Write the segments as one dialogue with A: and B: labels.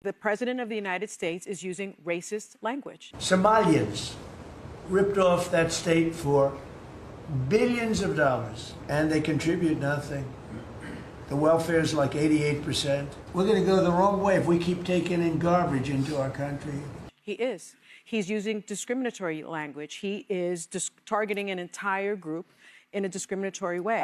A: The President of the United States is using racist language.
B: Somalians ripped off that state for billions of dollars, and they contribute nothing. The welfare is like 88%. We're going to go the wrong way if we keep taking in garbage into our country.
A: He is. He's using discriminatory language. He is targeting an entire group in a discriminatory way.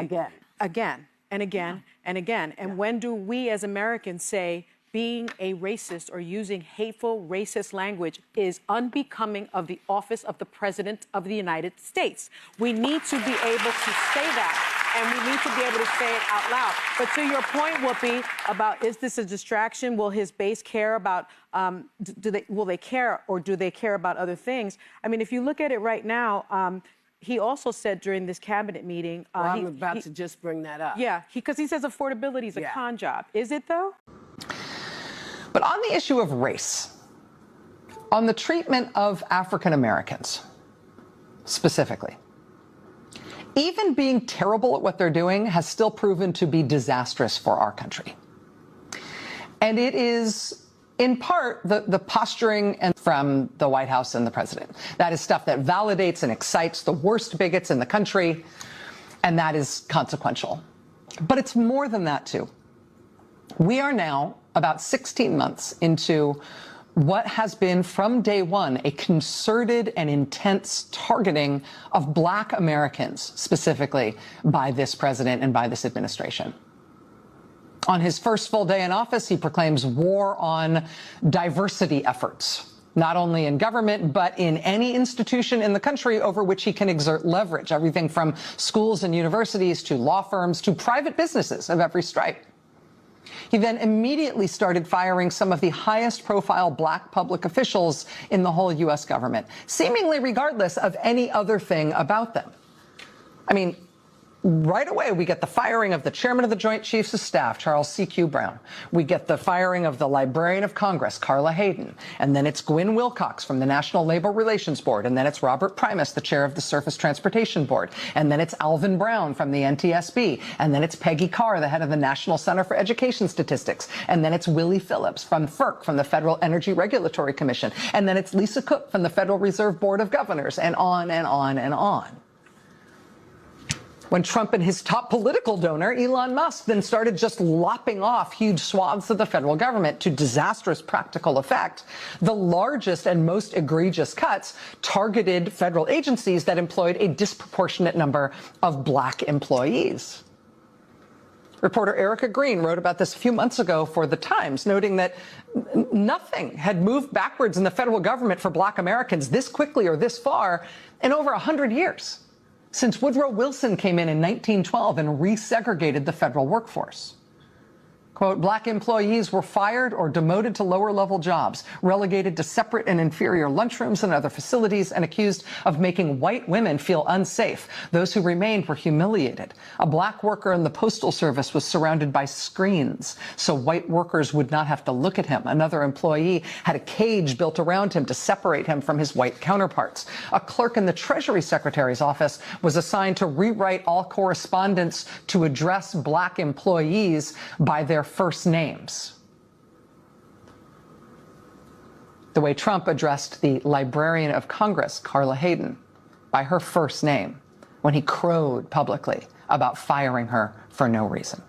A: Again, and again, and again. And when do we as Americans say being a racist or using hateful, racist language is unbecoming of the office of the President of the United States? We need to be able to say that, and we need to be able to say it out loud. But to your point, Whoopi, about is this a distraction? Will his base care about, will they care, or do they care about other things? I mean, if you look at it right now, he also said during this cabinet meeting...
C: well, I'm about to just bring that up.
A: Yeah, because he says affordability is a con job. Is it, though?
D: But on the issue of race, on the treatment of African Americans specifically, even being terrible at what they're doing has still proven to be disastrous for our country. And it is, in part, the posturing from the White House and the president. That is stuff that validates and excites the worst bigots in the country, and that is consequential. But it's more than that, too. We are now about 16 months into what has been from day one a concerted and intense targeting of Black Americans, specifically by this president and by this administration. On his first full day in office, he proclaims war on diversity efforts, not only in government, but in any institution in the country over which he can exert leverage, everything from schools and universities to law firms to private businesses of every stripe. He then immediately started firing some of the highest profile Black public officials in the whole U.S. government, seemingly regardless of any other thing about them. I mean, right away, we get the firing of the chairman of the Joint Chiefs of Staff, Charles C.Q. Brown. We get the firing of the Librarian of Congress, Carla Hayden. And then it's Gwynne Wilcox from the National Labor Relations Board. And then it's Robert Primus, the chair of the Surface Transportation Board. And then it's Alvin Brown from the NTSB. And then it's Peggy Carr, the head of the National Center for Education Statistics. And then it's Willie Phillips from FERC, from the Federal Energy Regulatory Commission. And then it's Lisa Cook from the Federal Reserve Board of Governors, and on and on and on. When Trump and his top political donor, Elon Musk, then started just lopping off huge swaths of the federal government to disastrous practical effect, the largest and most egregious cuts targeted federal agencies that employed a disproportionate number of Black employees. Reporter Erica Green wrote about this a few months ago for The Times, noting that nothing had moved backwards in the federal government for Black Americans this quickly or this far in over 100 years. Since Woodrow Wilson came in 1912 and resegregated the federal workforce. Quote, Black employees were fired or demoted to lower-level jobs, relegated to separate and inferior lunchrooms and other facilities, and accused of making white women feel unsafe. Those who remained were humiliated. A Black worker in the Postal Service was surrounded by screens, so white workers would not have to look at him. Another employee had a cage built around him to separate him from his white counterparts. A clerk in the Treasury Secretary's office was assigned to rewrite all correspondence to address Black employees by their first names. The way Trump addressed the Librarian of Congress, Carla Hayden, by her first name when he crowed publicly about firing her for no reason.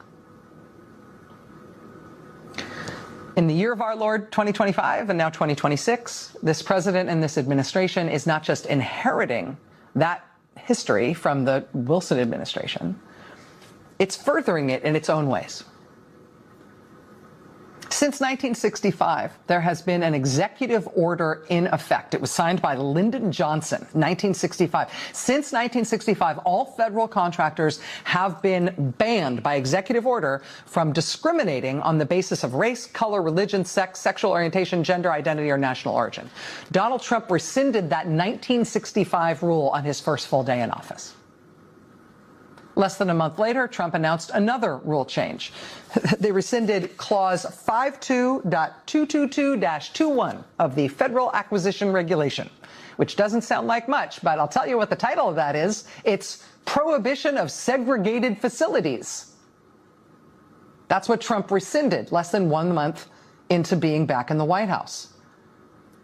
D: In the year of our Lord, 2025, and now 2026, this president and this administration is not just inheriting that history from the Wilson administration, it's furthering it in its own ways. Since 1965, there has been an executive order in effect. It was signed by Lyndon Johnson, 1965. Since 1965, all federal contractors have been banned by executive order from discriminating on the basis of race, color, religion, sex, sexual orientation, gender identity, or national origin. Donald Trump rescinded that 1965 rule on his first full day in office. Less than a month later, Trump announced another rule change. They rescinded Clause 52.222-21 of the Federal Acquisition Regulation, which doesn't sound like much, but I'll tell you what the title of that is. It's Prohibition of Segregated Facilities. That's what Trump rescinded less than 1 month into being back in the White House.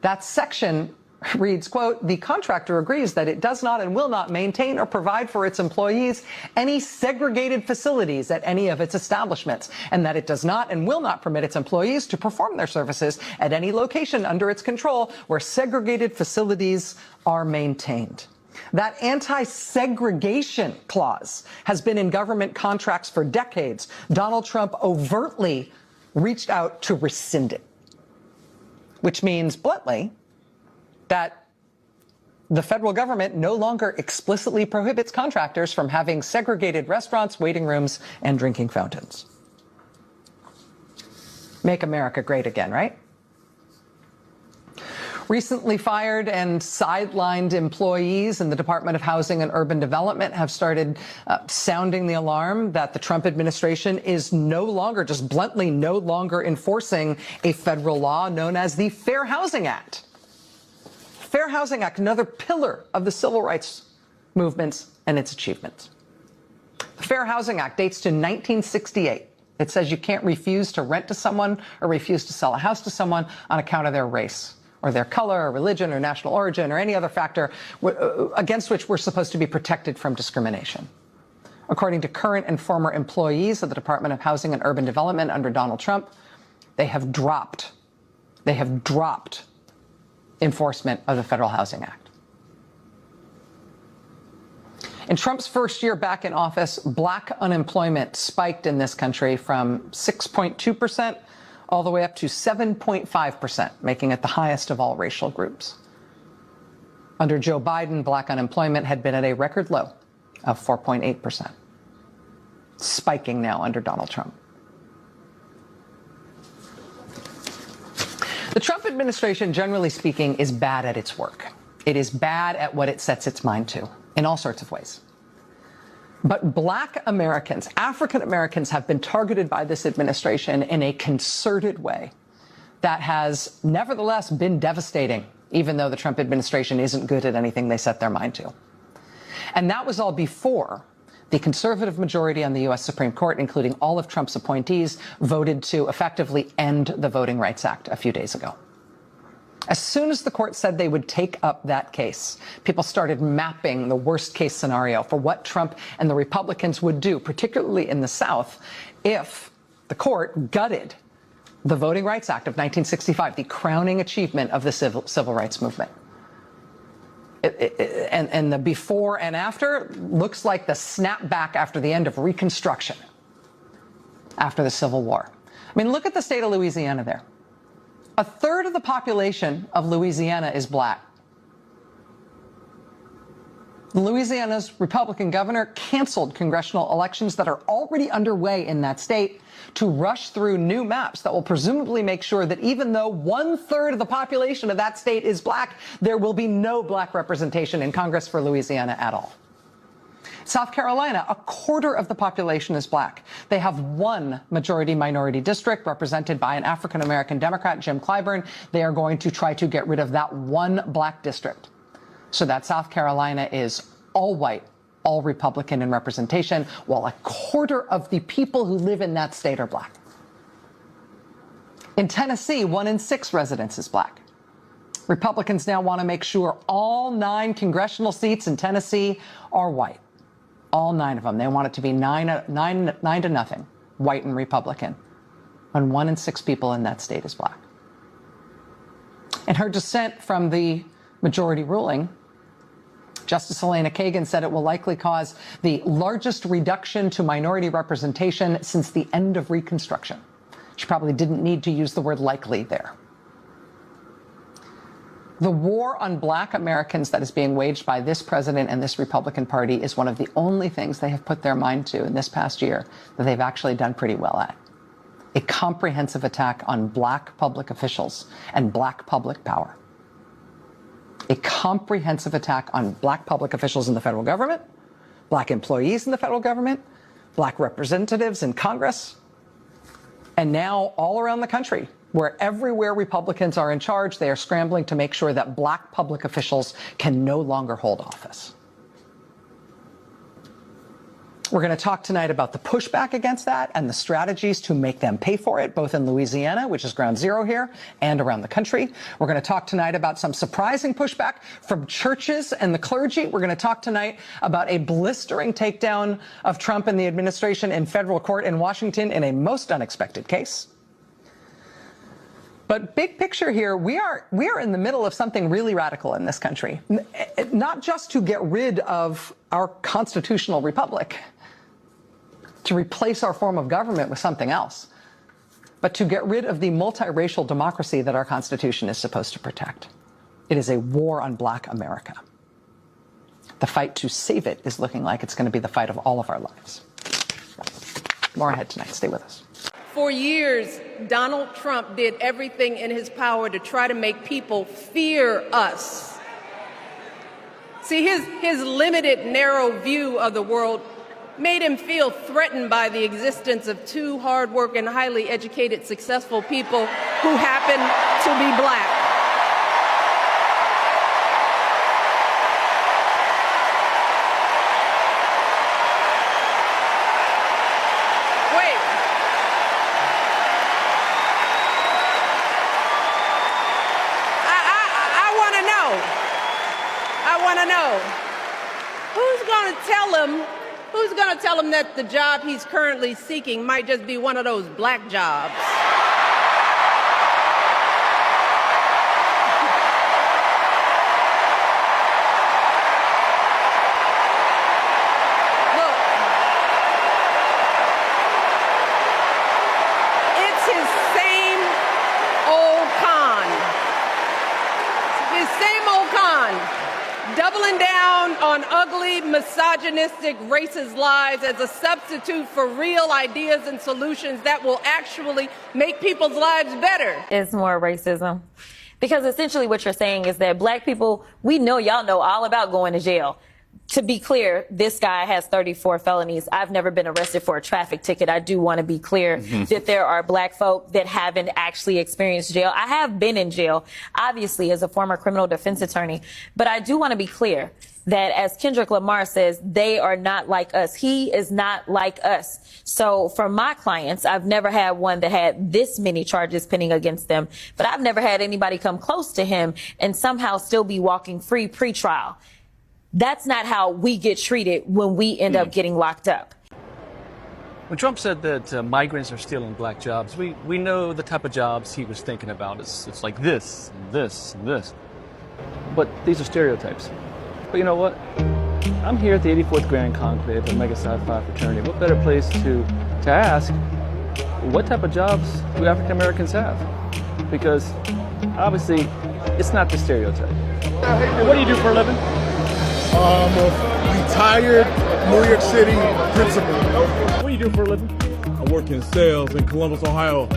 D: That section reads, quote, "The contractor agrees that it does not and will not maintain or provide for its employees any segregated facilities at any of its establishments, and that it does not and will not permit its employees to perform their services at any location under its control where segregated facilities are maintained." That anti-segregation clause has been in government contracts for decades. Donald Trump overtly reached out to rescind it, which means, bluntly, that the federal government no longer explicitly prohibits contractors from having segregated restaurants, waiting rooms, and drinking fountains. Make America great again, right? Recently fired and sidelined employees in the Department of Housing and Urban Development have started sounding the alarm that the Trump administration is no longer, just bluntly, no longer enforcing a federal law known as the Fair Housing Act. Fair Housing Act, another pillar of the civil rights movements and its achievements. The Fair Housing Act dates to 1968. It says you can't refuse to rent to someone or refuse to sell a house to someone on account of their race or their color or religion or national origin or any other factor against which we're supposed to be protected from discrimination. According to current and former employees of the Department of Housing and Urban Development under Donald Trump, they have dropped enforcement of the Federal Housing Act. In Trump's first year back in office, black unemployment spiked in this country from 6.2% all the way up to 7.5%, making it the highest of all racial groups. Under Joe Biden, black unemployment had been at a record low of 4.8%, spiking now under Donald Trump. The Trump administration, generally speaking, is bad at its work. It is bad at what it sets its mind to in all sorts of ways. But black Americans, African Americans, have been targeted by this administration in a concerted way that has nevertheless been devastating, even though the Trump administration isn't good at anything they set their mind to. And that was all before the conservative majority on the U.S. Supreme Court, including all of Trump's appointees, voted to effectively end the Voting Rights Act a few days ago. As soon as the court said they would take up that case, people started mapping the worst case scenario for what Trump and the Republicans would do, particularly in the South, if the court gutted the Voting Rights Act of 1965, the crowning achievement of the civil rights movement. And the before and after looks like the snapback after the end of Reconstruction, after the Civil War. I mean, look at the state of Louisiana there. A third of the population of Louisiana is black. Louisiana's Republican governor canceled congressional elections that are already underway in that state to rush through new maps that will presumably make sure that even though 1/3 of the population of that state is black, there will be no black representation in Congress for Louisiana at all. South Carolina, 1/4 of the population is black. They have one majority-minority district represented by an African-American Democrat, Jim Clyburn. They are going to try to get rid of that one black district so that South Carolina is all white, all Republican in representation, while 1/4 of the people who live in that state are black. In Tennessee, 1 in 6 residents is black. Republicans now want to make sure all 9 congressional seats in Tennessee are white. All 9 of them. They want it to be 9-0, white and Republican, when 1 in 6 people in that state is black. In her dissent from the majority ruling, Justice Elena Kagan said it will likely cause the largest reduction to minority representation since the end of Reconstruction. She probably didn't need to use the word likely there. The war on black Americans that is being waged by this president and this Republican Party is one of the only things they have put their mind to in this past year that they've actually done pretty well at. A comprehensive attack on black public officials and black public power. A comprehensive attack on black public officials in the federal government, black employees in the federal government, black representatives in Congress, and now all around the country, where everywhere Republicans are in charge, they are scrambling to make sure that black public officials can no longer hold office. We're going to talk tonight about the pushback against that and the strategies to make them pay for it, both in Louisiana, which is ground zero here, and around the country. We're going to talk tonight about some surprising pushback from churches and the clergy. We're going to talk tonight about a blistering takedown of Trump and the administration in federal court in Washington in a most unexpected case. But big picture here, we are in the middle of something really radical in this country, not just to get rid of our constitutional republic, to replace our form of government with something else, but to get rid of the multiracial democracy that our Constitution is supposed to protect. It is a war on Black America. The fight to save it is looking like it's going to be the fight of all of our lives. More ahead tonight. Stay with us.
E: For years, Donald Trump did everything in his power to try to make people fear us. See, his limited, narrow view of the world made him feel threatened by the existence of two hardworking, highly educated, successful people who happen to be Black. Who's going to tell him that the job he's currently seeking might just be one of those Black jobs? Look, it's his same old con. His same old con. Doubling down on ugly, misogynistic, racist lies as a substitute for real ideas and solutions that will actually make people's lives better.
F: It's more racism. Because essentially what you're saying is that Black people, we know y'all know all about going to jail. To be clear, this guy has 34 felonies. I've never been arrested for a traffic ticket. I do want to be clear that there are Black folk that haven't actually experienced jail. I have been in jail, obviously, as a former criminal defense attorney. But I do want to be clear that, as Kendrick Lamar says, they are not like us. He is not like us. So for my clients, I've never had one that had this many charges pending against them. But I've never had anybody come close to him and somehow still be walking free pre-trial. That's not how we get treated when we end up getting locked up.
G: When Trump said that migrants are stealing Black jobs, we know the type of jobs he was thinking about. It's like this, and this, and this. But these are stereotypes. But you know what? I'm here at the 84th Grand Conclave of Mega Psi Phi Fraternity. What better place to ask, what type of jobs do African Americans have? Because obviously, it's not the stereotype. What do you do for a living?
H: I'm a retired New York City principal.
G: What do you do for a living?
H: I work in sales in Columbus, Ohio.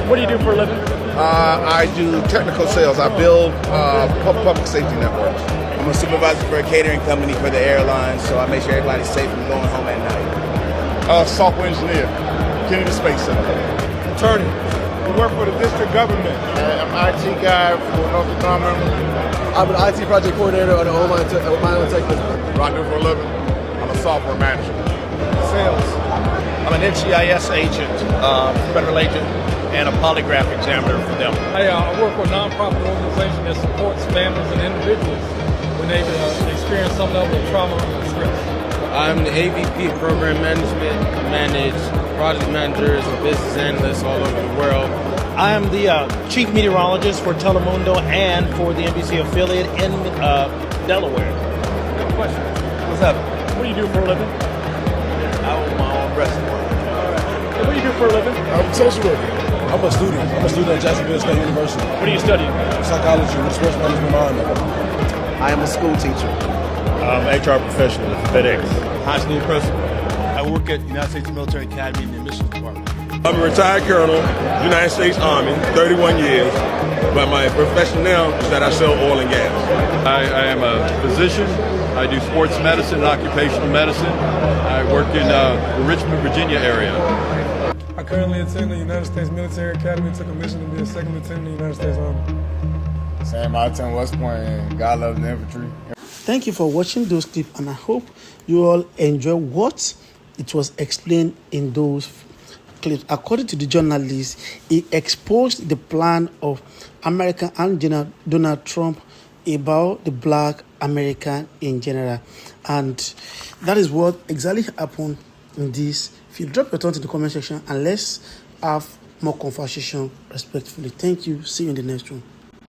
G: What do you do for a living?
I: I do technical sales. I build public safety networks. I'm a supervisor for a catering company for the airlines, so I make sure everybody's safe from going home at night.
H: Software engineer, Kennedy Space Center. Attorney. I work for the district government. I'm an IT guy for Northrop Grumman. I'm an IT project coordinator on the online tech business. What I do for a living? I'm a software manager. Sales.
J: I'm an NCIS agent, federal agent, and a polygraph examiner for them.
K: I work for a nonprofit organization that supports families and individuals when they experience some level of trauma or stress.
L: I'm the AVP of Program Management. I manage project managers and business analysts all over the world.
J: I am the chief meteorologist for Telemundo and for the NBC affiliate in Delaware.
G: Good question.
J: What's up?
G: What do you do for a living?
J: I own my own restaurant.
G: Hey, what do you do for a living?
H: I'm a social worker. I'm a student. At Jacksonville State University.
G: What are you studying?
H: Psychology with sports management minor.
J: I am a school teacher.
H: I'm an HR professional at FedEx.
J: High school principal. I work at the United States Military Academy in the admissions department.
H: I'm a retired colonel, United States Army, 31 years. But my profession now is that I sell oil and gas.
M: I am a physician. I do sports medicine and occupational medicine. I work in the Richmond, Virginia area.
K: I currently attend the United States Military Academy, took a mission to be a second lieutenant in the United States Army.
H: Sam, I attend West Point and God loves the infantry.
N: Thank you for watching those clips, and I hope you all enjoy what it was explained in those clips. According to the journalist, he exposed the plan of American and Donald Trump about the black American in general. And that is what exactly happened in this. If you drop your thoughts in the comment section and let's have more conversation respectfully. Thank you. See you in the next one.